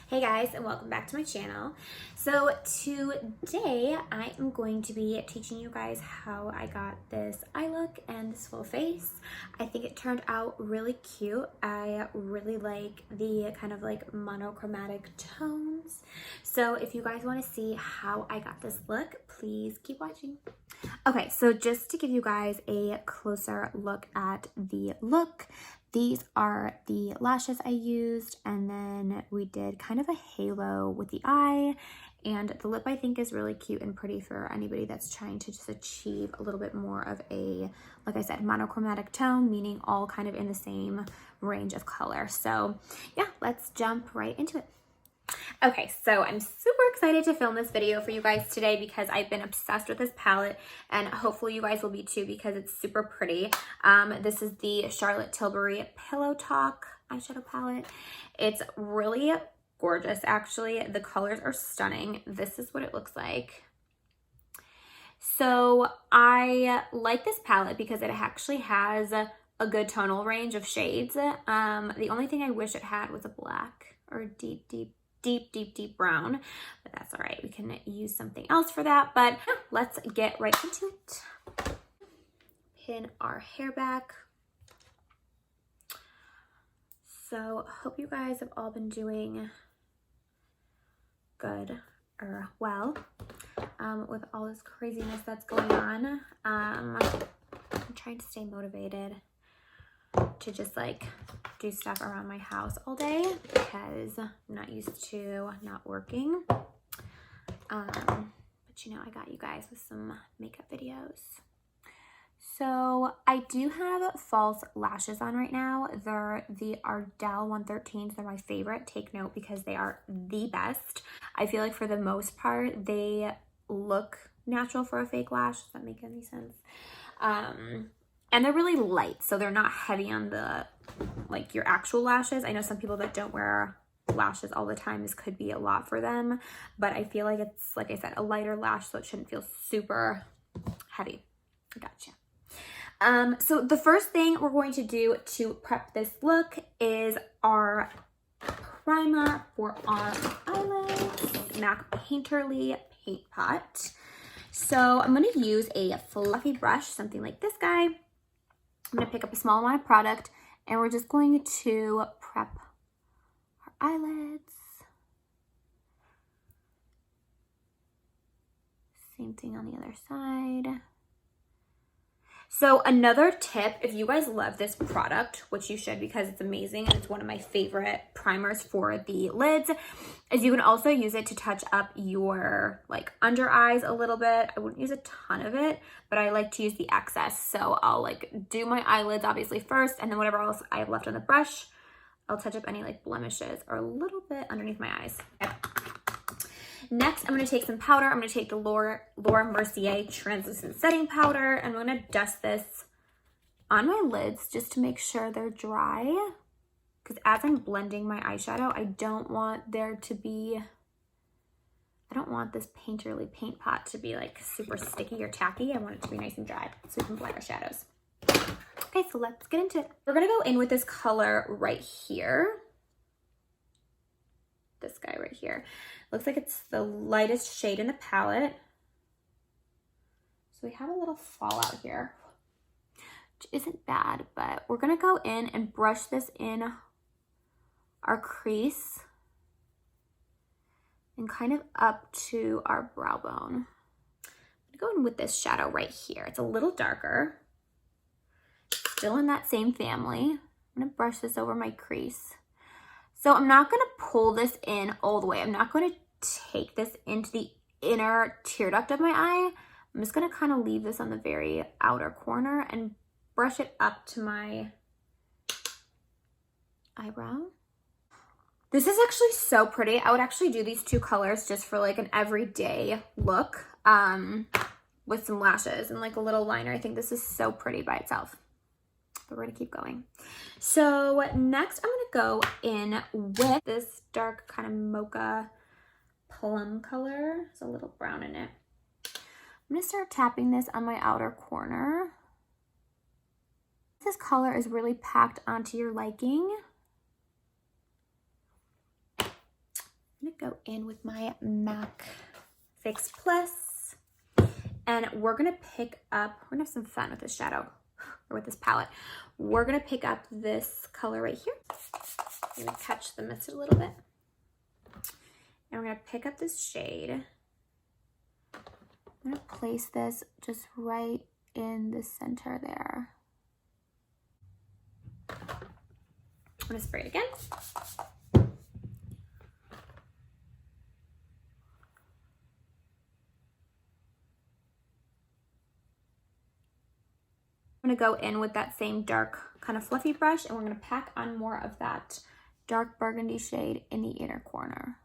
Hey guys, and welcome back to my channel. So today I am going to be teaching you guys how I got this eye look and this full face. I think it turned out really cute. I really like the kind of like monochromatic tones. So if you guys want to see how I got this look, please keep watching. Okay, so just to give you guys a closer look at the look, these are the lashes I used, and then we did kind of a halo with the eye, and the lip I think is really cute and pretty for anybody that's trying to just achieve a little bit more of a, like I said, monochromatic tone, meaning all kind of in the same range of color. So yeah, let's jump right into it. Okay, so I'm super excited to film this video for you guys today because I've been obsessed with this palette, and hopefully you guys will be too because it's super pretty. This is the Charlotte Tilbury Pillow Talk eyeshadow palette. It's really gorgeous, actually. The colors are stunning. This is what it looks like. So I like this palette because it actually has a good tonal range of shades. The only thing I wish it had was a black or a deep brown, but that's all right. We can use something else for that, but let's get right into it. Pin our hair back. So hope you guys have all been doing good or well with all this craziness that's going on. I'm trying to stay motivated to just like do stuff around my house all day because I'm not used to not working. But you know, I got you guys with some makeup videos. So I do have false lashes on right now. They're the Ardell 113s. They're my favorite. Take note because they are the best. I feel like for the most part, they look natural for a fake lash. Does that make any sense? And they're really light, so they're not heavy on the, like, your actual lashes. I know some people that don't wear lashes all the time, this could be a lot for them, but I feel like it's, like I said, a lighter lash, so it shouldn't feel super heavy. Gotcha. So the first thing we're going to do to prep this look is our primer for our eyelids, MAC Painterly Paint Pot. So I'm going to use a fluffy brush, something like this guy. I'm going to pick up a small amount of product, and we're just going to prep our eyelids. Same thing on the other side. So another tip, if you guys love this product, which you should because it's amazing and it's one of my favorite primers for the lids, is you can also use it to touch up your like under eyes a little bit. I wouldn't use a ton of it, but I like to use the excess. So I'll like do my eyelids obviously first, and then whatever else I have left on the brush, I'll touch up any like blemishes or a little bit underneath my eyes. Okay. Next, I'm going to take some powder. I'm going to take the Laura Mercier Translucent Setting Powder, and I'm going to dust this on my lids just to make sure they're dry. Because as I'm blending my eyeshadow, I don't want this Painterly Paint Pot to be like super sticky or tacky. I want it to be nice and dry so we can blend our shadows. Okay, so let's get into it. We're going to go in with this color right here. This guy right here. Looks like it's the lightest shade in the palette. So we have a little fallout here, which isn't bad, but we're gonna go in and brush this in our crease and kind of up to our brow bone. I'm gonna go in with this shadow right here. It's a little darker, still in that same family. I'm gonna brush this over my crease. So I'm not going to pull this in all the way. I'm not going to take this into the inner tear duct of my eye. I'm just going to kind of leave this on the very outer corner and brush it up to my eyebrow. This is actually so pretty. I would actually do these two colors just for like an everyday look with some lashes and like a little liner. I think this is so pretty by itself. But we're gonna keep going. So next I'm gonna go in with this dark kind of mocha plum color. There's a little brown in it. I'm gonna start tapping this on my outer corner. This color is really packed onto your liking. I'm gonna go in with my MAC Fix Plus, and we're gonna pick up, we're gonna have some fun with this shadow, or with this palette. We're gonna pick up this color right here. I'm gonna touch the mist a little bit. And we're gonna pick up this shade. I'm gonna place this just right in the center there. I'm gonna spray it again. I'm gonna go in with that same dark kind of fluffy brush, and we're gonna pack on more of that dark burgundy shade in the inner corner.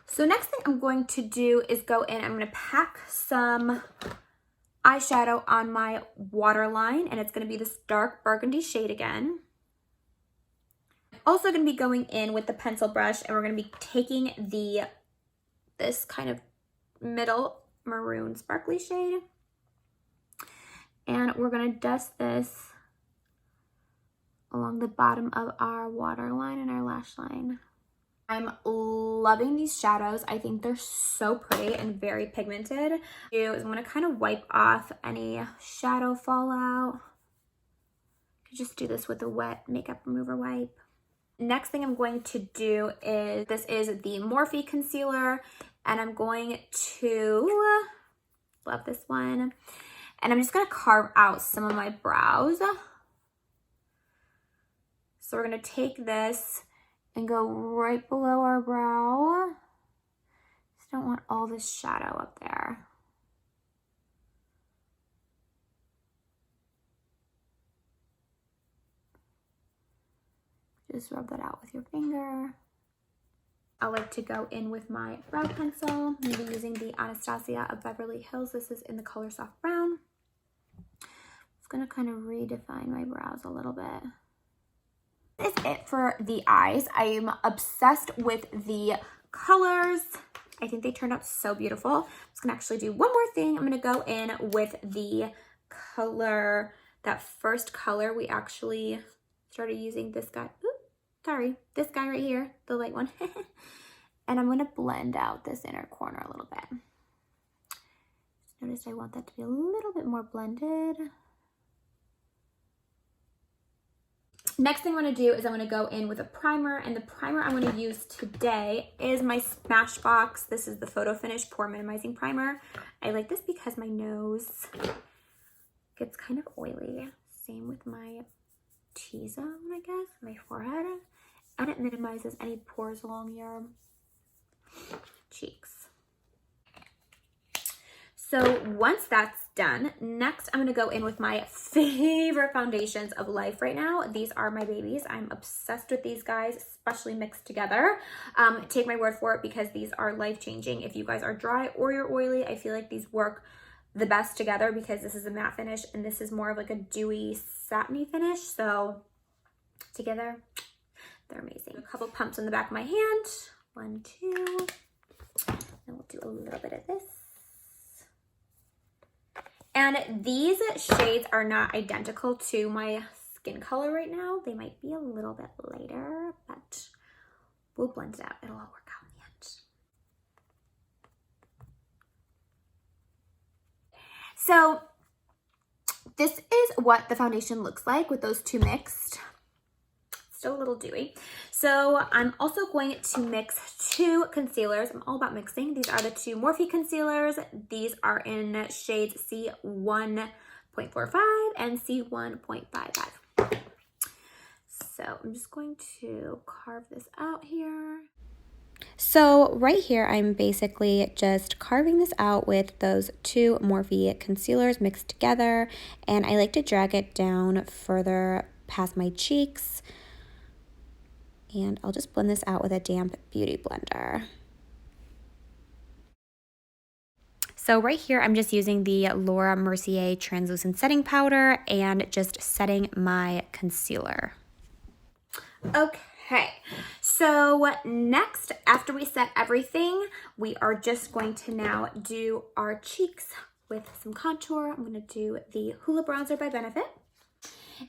So next thing I'm going to do is go in, I'm gonna pack some eyeshadow on my waterline, and it's gonna be this dark burgundy shade again. Also gonna be going in with the pencil brush, and we're gonna be taking this kind of middle maroon sparkly shade, and we're gonna dust this along the bottom of our waterline and our lash line. I'm loving these shadows. I think they're so pretty and very pigmented. I'm gonna kind of wipe off any shadow fallout. You just do this with a wet makeup remover wipe. Next thing I'm going to do is, this is the Morphe concealer, and I'm going to, love this one, and I'm just gonna carve out some of my brows. So we're gonna take this and go right below our brow. Just don't want all this shadow up there. Just rub that out with your finger. I like to go in with my brow pencil. I'm gonna be using the Anastasia of Beverly Hills. This is in the color Soft Brown. Just gonna kind of redefine my brows a little bit. Is it for the eyes. I am obsessed with the colors. I think they turned out so beautiful. I'm just gonna actually do one more thing. I'm gonna go in with the color, that first color we actually started using, this guy. Ooh, sorry, this guy right here, the light one. And I'm gonna blend out this inner corner a little bit. Just noticed I want that to be a little bit more blended. Next thing I'm gonna do is I'm gonna go in with a primer, and the primer I'm gonna use today is my Smashbox. This is the Photo Finish Pore Minimizing Primer. I like this because my nose gets kind of oily. Same with my T-zone, I guess, my forehead. And it minimizes any pores along your cheeks. So once that's done, next I'm gonna go in with my favorite foundations of life right now. These are my babies. I'm obsessed with these guys, especially mixed together. Take my word for it, because these are life-changing. If you guys are dry or you're oily, I feel like these work the best together, because this is a matte finish and this is more of like a dewy, satiny finish. So together, they're amazing. A couple pumps on the back of my hand. 1, 2. And we'll do a little bit of this. And these shades are not identical to my skin color right now. They might be a little bit lighter, but we'll blend it out. It'll all work out in the end. So this is what the foundation looks like with those two mixed. Still a little dewy. So I'm also going to mix 2 concealers. I'm all about mixing. These are the 2 Morphe concealers. These are in shades C1.45 and C1.55. So I'm just going to carve this out here. So right here, I'm basically just carving this out with those 2 Morphe concealers mixed together. And I like to drag it down further past my cheeks. And I'll just blend this out with a damp beauty blender. So right here, I'm just using the Laura Mercier Translucent Setting Powder and just setting my concealer. Okay, so next, after we set everything, we are just going to now do our cheeks with some contour. I'm gonna do the Hoola Bronzer by Benefit.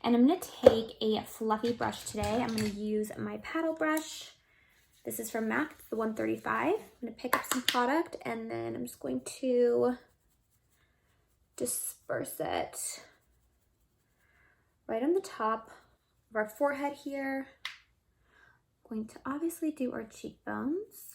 And I'm going to take a fluffy brush today. I'm going to use my paddle brush. This is from MAC, the 135. I'm going to pick up some product and then I'm just going to disperse it right on the top of our forehead here. I'm going to obviously do our cheekbones.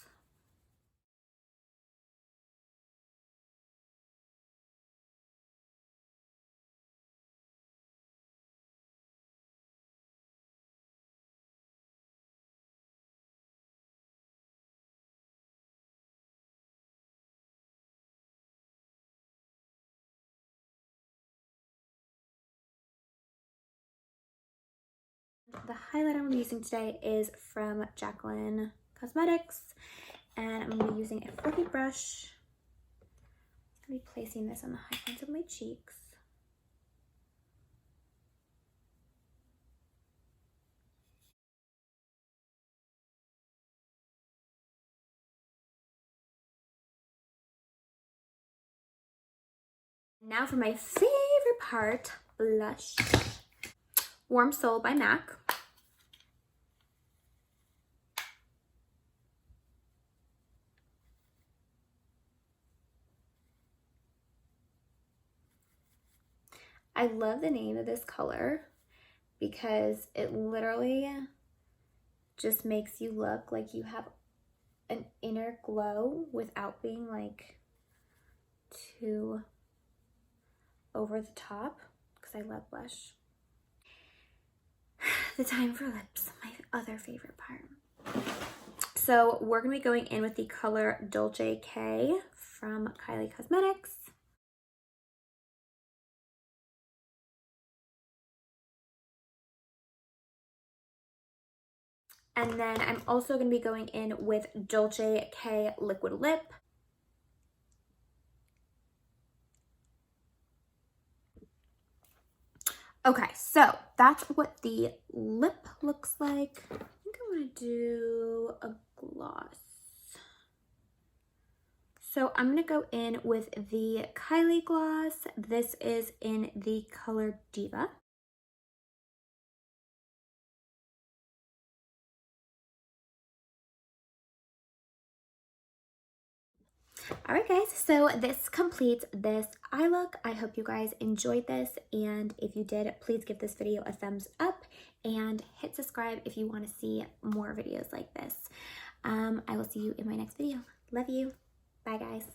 The highlighter I'm using today is from Jaclyn Cosmetics, and I'm going to be using a fluffy brush. I'm going to be placing this on the high points of my cheeks. Now for my favorite part, blush. Warm Soul by MAC. I love the name of this color because it literally just makes you look like you have an inner glow without being like too over the top, because I love blush. The time for lips, my other favorite part. So we're gonna be going in with the color Dolce K from Kylie Cosmetics. And then I'm also going to be going in with Dolce K Liquid Lip. Okay, so that's what the lip looks like. I think I'm going to do a gloss. So I'm going to go in with the Kylie gloss. This is in the color Diva. All right, guys, so this completes this eye look. I hope you guys enjoyed this, and if you did, please give this video a thumbs up and hit subscribe if you want to see more videos like this. I will see you in my next video. Love you. Bye, guys.